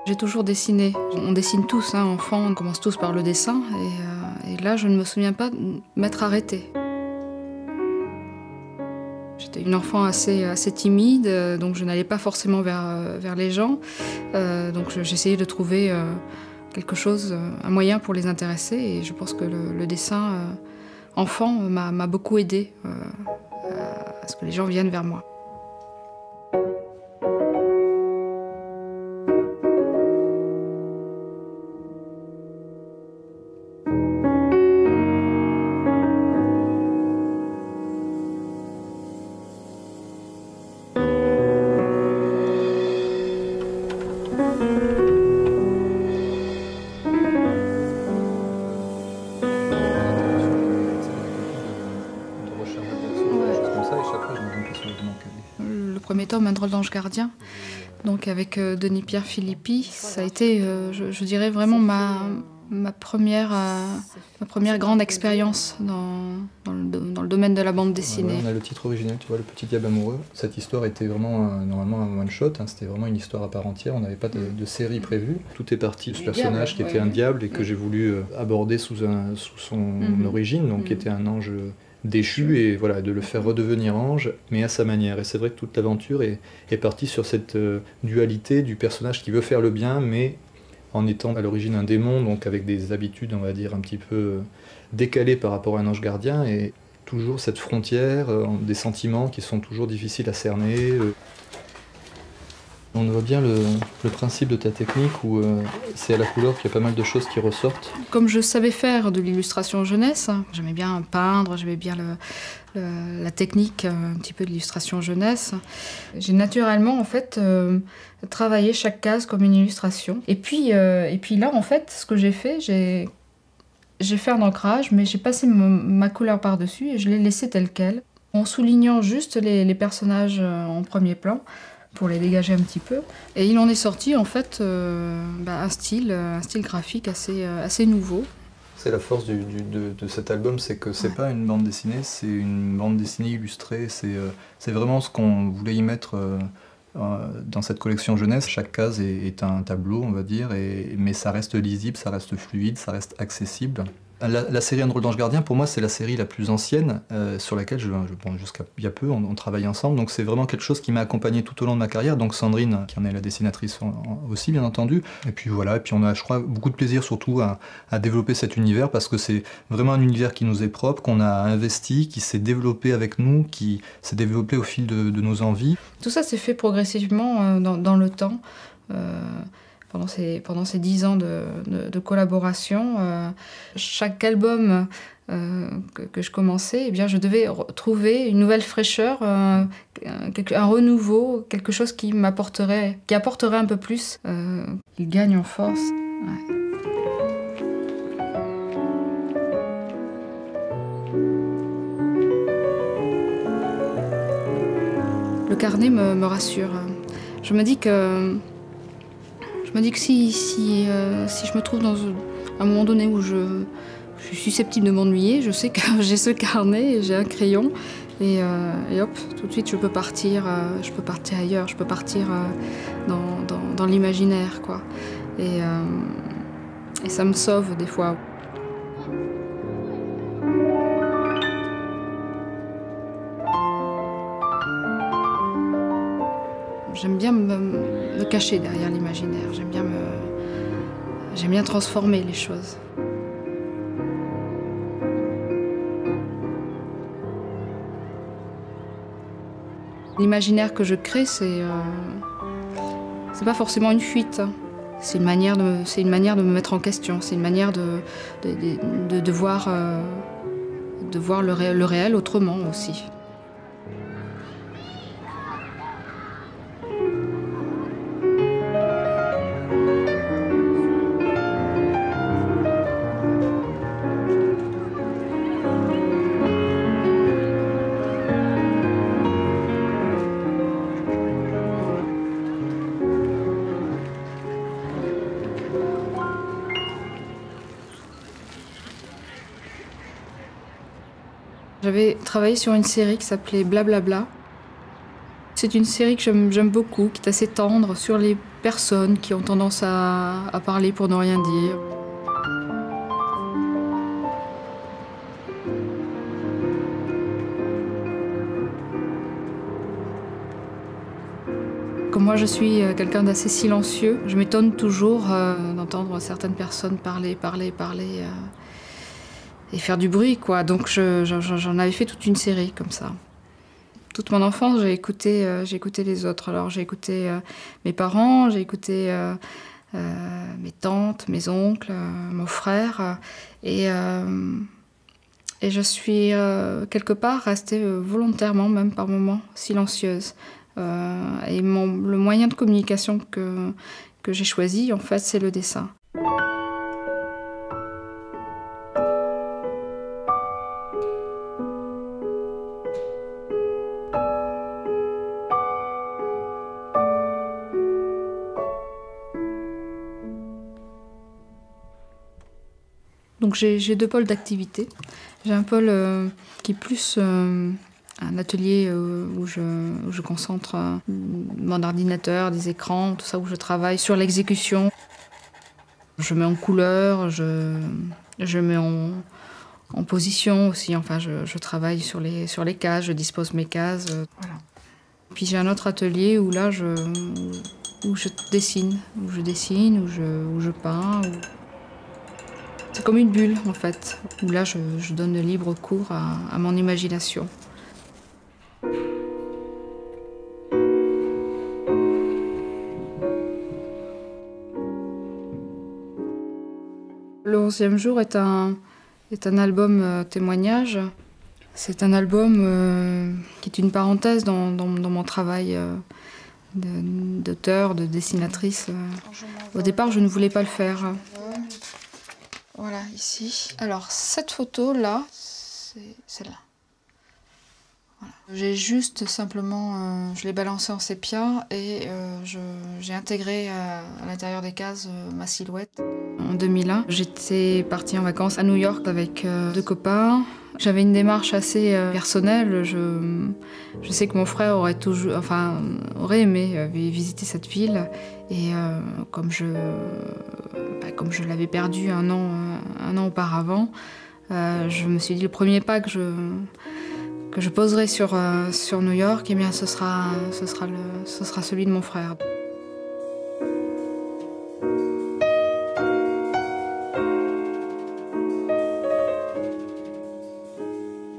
J'ai toujours dessiné. On dessine tous, hein, enfants, on commence tous par le dessin. Et là, je ne me souviens pas de m'être arrêtée. J'étais une enfant assez timide, donc je n'allais pas forcément vers les gens. Donc j'essayais de trouver quelque chose, un moyen pour les intéresser. Et je pense que le dessin enfant m'a beaucoup aidée à ce que les gens viennent vers moi. Le premier tome, Un drôle d'ange gardien, donc avec Denis-Pierre Philippi, ça a été, je dirais, vraiment ma première grande expérience dans le domaine de la bande dessinée. Ouais, on a le titre original, tu vois, Le Petit Diable Amoureux. Cette histoire était vraiment normalement un one-shot, hein, c'était vraiment une histoire à part entière, on n'avait pas de série prévue. Tout est parti de ce personnage qui était un diable et que j'ai voulu aborder sous son origine, donc qui était un ange déchu, et voilà, de le faire redevenir ange, mais à sa manière. Et c'est vrai que toute l'aventure est partie sur cette dualité du personnage qui veut faire le bien, mais en étant à l'origine un démon, donc avec des habitudes, on va dire, un petit peu décalées par rapport à un ange gardien, et toujours cette frontière, des sentiments qui sont toujours difficiles à cerner. On voit bien le principe de ta technique où c'est à la couleur qu'il y a pas mal de choses qui ressortent. Comme je savais faire de l'illustration jeunesse, j'aimais bien peindre, j'aimais bien la technique un petit peu de l'illustration jeunesse. J'ai naturellement en fait travaillé chaque case comme une illustration. Et puis là en fait, ce que j'ai fait, j'ai fait un ancrage, mais j'ai passé ma couleur par-dessus et je l'ai laissé tel quel, en soulignant juste les personnages en premier plan, pour les dégager un petit peu. Et il en est sorti en fait un style graphique assez nouveau. C'est la force de cet album, c'est que c'est pas une bande dessinée, c'est une bande dessinée illustrée. C'est vraiment ce qu'on voulait y mettre dans cette collection jeunesse. Chaque case est un tableau, on va dire, mais ça reste lisible, ça reste fluide, ça reste accessible. La série Un drôle d'ange gardien, pour moi, c'est la série la plus ancienne sur laquelle, jusqu'à il y a peu, on travaille ensemble. Donc c'est vraiment quelque chose qui m'a accompagné tout au long de ma carrière. Donc Sandrine, qui en est la dessinatrice aussi, bien entendu. Et puis voilà, et puis on a, je crois, beaucoup de plaisir surtout à développer cet univers, parce que c'est vraiment un univers qui nous est propre, qu'on a investi, qui s'est développé avec nous, qui s'est développé au fil de nos envies. Tout ça s'est fait progressivement dans le temps. Pendant ces 10 ans de collaboration, chaque album que je commençais, eh bien, je devais trouver une nouvelle fraîcheur, un renouveau, quelque chose qui apporterait un peu plus, qu'il gagne en force. Ouais. Le carnet me rassure. Je me dis que si je me trouve dans un moment donné où je suis susceptible de m'ennuyer, je sais que j'ai ce carnet, j'ai un crayon, et hop, tout de suite je peux partir ailleurs, je peux partir dans l'imaginaire, quoi. Et ça me sauve des fois. J'aime bien me cacher derrière l'imaginaire, j'aime bien transformer les choses. L'imaginaire que je crée, c'est pas forcément une fuite. C'est une manière de me mettre en question, c'est une manière de voir le réel autrement aussi. J'avais travaillé sur une série qui s'appelait Blablabla. C'est une série que j'aime beaucoup, qui est assez tendre sur les personnes qui ont tendance à parler pour ne rien dire. Comme moi je suis quelqu'un d'assez silencieux, je m'étonne toujours d'entendre certaines personnes parler et faire du bruit, quoi. Donc j'en avais fait toute une série comme ça. Toute mon enfance, j'ai écouté les autres. Alors j'ai écouté mes parents, j'ai écouté mes tantes, mes oncles, mon frère. Et je suis quelque part restée volontairement, même par moments, silencieuse. Et le moyen de communication que j'ai choisi, en fait, c'est le dessin. Donc j'ai deux pôles d'activité. J'ai un pôle qui est plus un atelier où je concentre mon ordinateur, des écrans, tout ça, où je travaille sur l'exécution. Je mets en couleur, je mets en position aussi. Enfin, je travaille sur les cases, je dispose mes cases. Voilà. Puis j'ai un autre atelier où là, où je dessine, où je peins. C'est comme une bulle, en fait, où là, je donne libre cours à mon imagination. Le 11e jour est un album témoignage. C'est un album qui est une parenthèse dans mon travail d'auteur, de dessinatrice. Au départ, je ne voulais pas le faire. Voilà, ici. Alors, cette photo-là, c'est celle-là. Voilà. J'ai juste simplement, je l'ai balancée en sépia et j'ai intégré à l'intérieur des cases ma silhouette. En 2001, j'étais partie en vacances à New York avec deux copains. J'avais une démarche assez personnelle. Je sais que mon frère aurait aimé visiter cette ville. Et comme je l'avais perdu un an auparavant, je me suis dit le premier pas que je poserai sur New York, eh bien, ce sera celui de mon frère.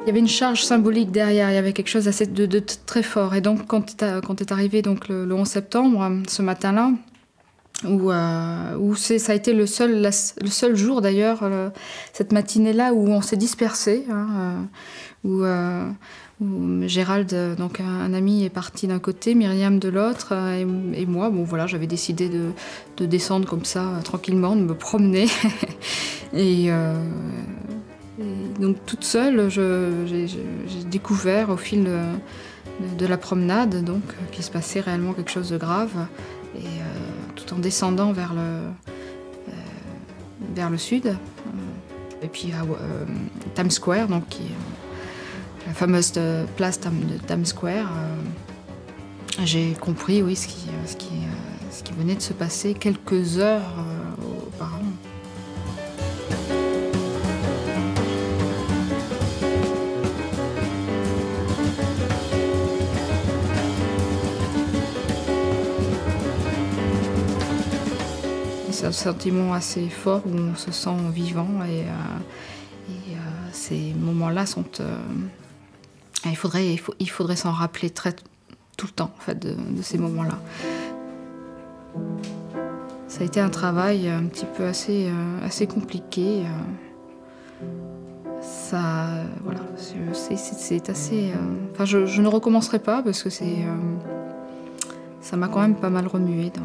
Il y avait une charge symbolique derrière, il y avait quelque chose de très fort. Et donc, quand est arrivé donc, le 11 septembre, ce matin-là, où ça a été le seul jour d'ailleurs, cette matinée-là, où on s'est dispersé, où Gérald, donc un ami, est parti d'un côté, Myriam de l'autre, et moi, bon voilà, j'avais décidé de descendre comme ça, tranquillement, de me promener. Et donc toute seule, j'ai découvert au fil de la promenade donc, qu'il se passait réellement quelque chose de grave. Et tout en descendant vers le sud. Et puis à Times Square, donc, qui est la fameuse place de Times Square, j'ai compris oui, ce qui venait de se passer quelques heures auparavant. C'est un sentiment assez fort où on se sent vivant et ces moments-là sont... il faudrait s'en rappeler tout le temps en fait, de ces moments-là. Ça a été un travail un petit peu assez compliqué. Voilà, c'est assez... Enfin, je ne recommencerai pas parce que ça m'a quand même pas mal remué dans...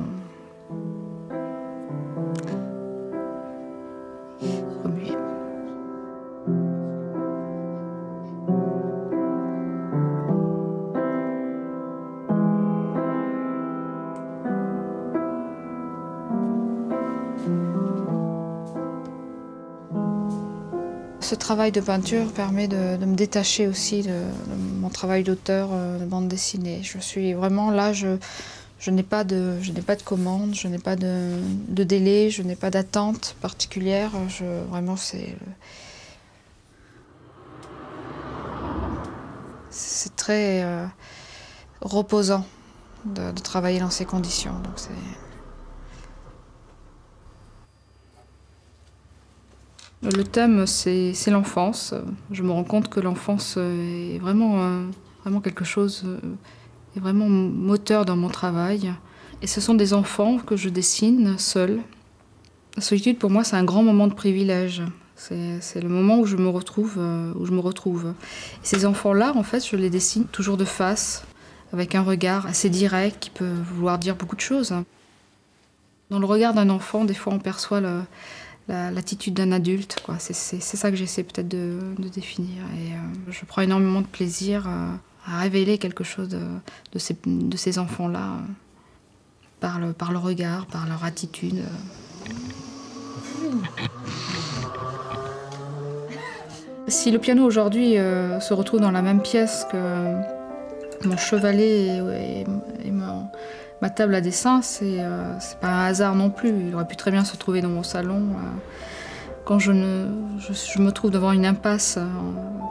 Ce travail de peinture permet de me détacher aussi de mon travail d'auteur de bande dessinée. Je suis vraiment là, je Je n'ai pas de commande, je n'ai pas de délai, je n'ai pas d'attente particulière. Vraiment, c'est très reposant de travailler dans ces conditions. Donc le thème, c'est l'enfance. Je me rends compte que l'enfance est vraiment quelque chose, est vraiment moteur dans mon travail. Et ce sont des enfants que je dessine seule. La solitude, pour moi, c'est un grand moment de privilège. C'est le moment où je me retrouve. Et ces enfants-là, en fait, je les dessine toujours de face, avec un regard assez direct qui peut vouloir dire beaucoup de choses. Dans le regard d'un enfant, des fois, on perçoit l'attitude d'un adulte, quoi. C'est ça que j'essaie peut-être de définir. Et je prends énormément de plaisir à révéler quelque chose de ces enfants-là par le regard, par leur attitude. Si le piano aujourd'hui se retrouve dans la même pièce que mon chevalet et ma table à dessin, c'est pas un hasard non plus. Il aurait pu très bien se trouver dans mon salon. Quand je me trouve devant une impasse,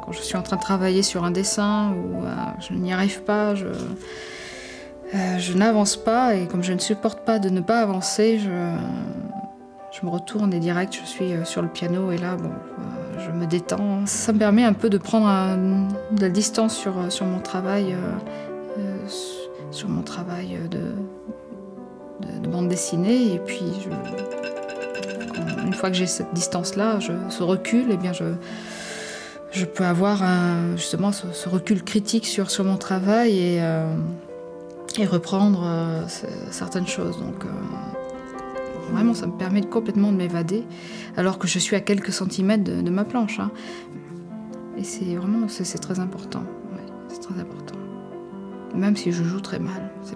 quand je suis en train de travailler sur un dessin, ou je n'y arrive pas, je n'avance pas, et comme je ne supporte pas de ne pas avancer, je me retourne et direct, je suis sur le piano, et là, bon, je me détends. Ça me permet un peu de prendre de la distance sur mon travail, de bande dessinée, et puis une fois que j'ai cette distance-là, ce recul, eh bien je peux avoir justement ce recul critique sur mon travail et reprendre certaines choses. Donc vraiment, ça me permet complètement de m'évader, alors que je suis à quelques centimètres de ma planche. Hein. Et c'est vraiment, c'est très important. Ouais, c'est très important. Même si je joue très mal. De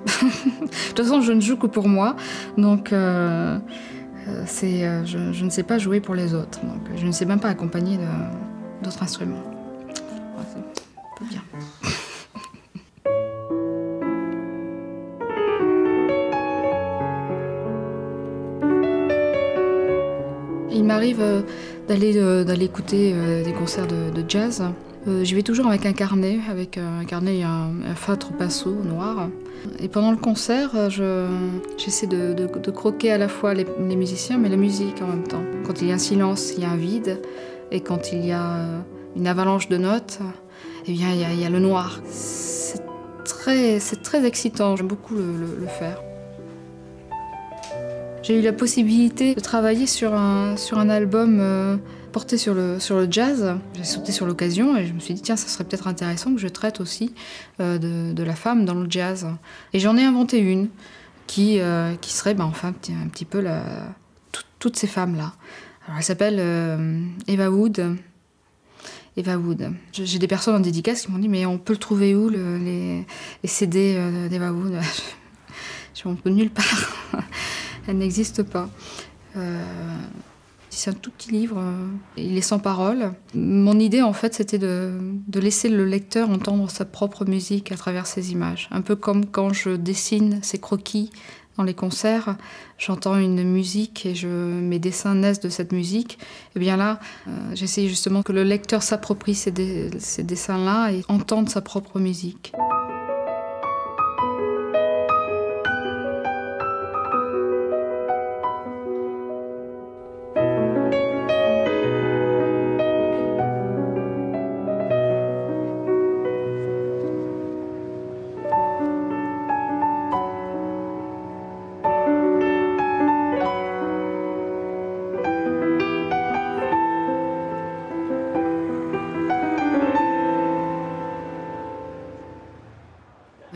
toute façon, je ne joue que pour moi, donc je ne sais pas jouer pour les autres. Donc je ne sais même pas accompagner d'autres instruments. Ouais, c'est pas bien. Il m'arrive d'aller écouter des concerts de jazz. J'y vais toujours avec un carnet et un feutre pinceau noir. Et pendant le concert, j'essaie de croquer à la fois les musiciens, mais la musique en même temps. Quand il y a un silence, il y a un vide. Et quand il y a une avalanche de notes, eh bien, il y a le noir. C'est très excitant, j'aime beaucoup le faire. J'ai eu la possibilité de travailler sur un album porté sur le jazz. J'ai sauté sur l'occasion et je me suis dit, tiens, ça serait peut-être intéressant que je traite aussi de la femme dans le jazz. Et j'en ai inventé une qui serait enfin, un petit peu toutes ces femmes-là. Alors, elle s'appelle Eva Wood. Eva Wood. J'ai des personnes en dédicace qui m'ont dit, mais on peut le trouver où, les CD d'Eva Wood? On peut nulle part. Elle n'existe pas. C'est un tout petit livre, il est sans parole. Mon idée, en fait, c'était de laisser le lecteur entendre sa propre musique à travers ces images. Un peu comme quand je dessine ces croquis dans les concerts, j'entends une musique et mes dessins naissent de cette musique. Et bien là, j'essaye justement que le lecteur s'approprie ces dessins-là et entende sa propre musique.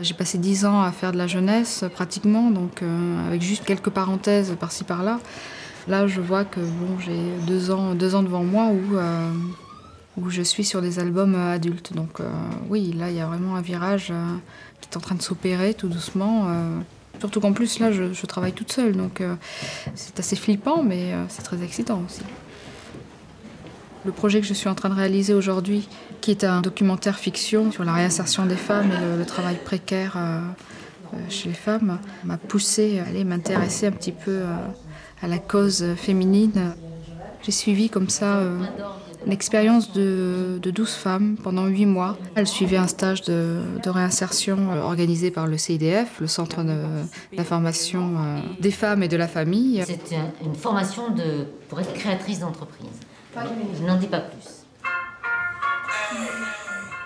J'ai passé 10 ans à faire de la jeunesse, pratiquement, donc avec juste quelques parenthèses par-ci par-là. Là, je vois que bon, j'ai 2 ans devant moi où je suis sur des albums adultes. Donc oui, là, il y a vraiment un virage qui est en train de s'opérer tout doucement. Surtout qu'en plus, là, je travaille toute seule, donc c'est assez flippant, mais c'est très excitant aussi. Le projet que je suis en train de réaliser aujourd'hui, qui est un documentaire fiction sur la réinsertion des femmes et le travail précaire chez les femmes m'a poussée à aller m'intéresser un petit peu à la cause féminine. J'ai suivi comme ça une expérience de 12 femmes pendant 8 mois. Elles suivaient un stage de réinsertion organisé par le CIDF, le Centre d'information des femmes et de la famille. C'est une formation pour être créatrice d'entreprise. Je n'en dis pas plus.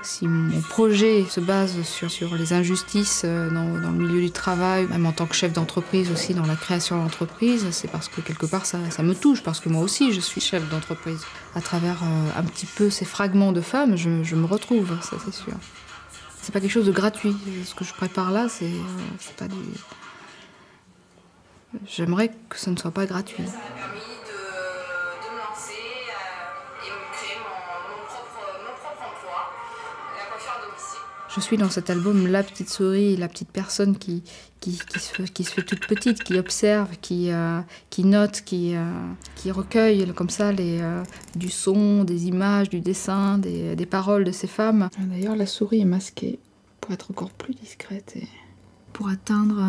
Si mon projet se base sur les injustices dans le milieu du travail, même en tant que chef d'entreprise aussi dans la création d'entreprise, c'est parce que quelque part ça me touche, parce que moi aussi je suis chef d'entreprise. À travers un petit peu ces fragments de femmes, je me retrouve, ça c'est sûr. C'est pas quelque chose de gratuit. Ce que je prépare là, c'est pas du... J'aimerais que ce ne soit pas gratuit. Je suis dans cet album la petite souris, la petite personne qui se fait toute petite, qui observe, qui note, qui recueille comme ça du son, des images, du dessin, des paroles de ces femmes. D'ailleurs, la souris est masquée pour être encore plus discrète et pour atteindre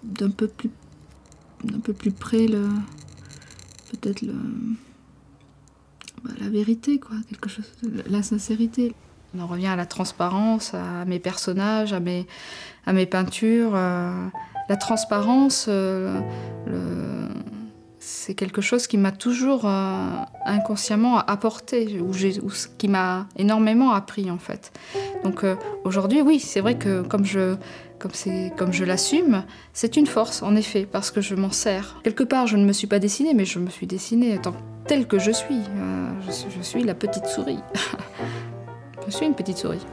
d'un peu plus près peut-être la vérité, quoi, quelque chose, la sincérité. On en revient à la transparence, à mes personnages, à mes peintures. La transparence, c'est quelque chose qui m'a toujours inconsciemment apporté, ou qui m'a énormément appris en fait. Donc aujourd'hui, oui, c'est vrai que comme je l'assume, c'est une force en effet, parce que je m'en sers. Quelque part, je ne me suis pas dessinée, mais je me suis dessinée telle que je suis. Je suis la petite souris. Je suis une petite souris.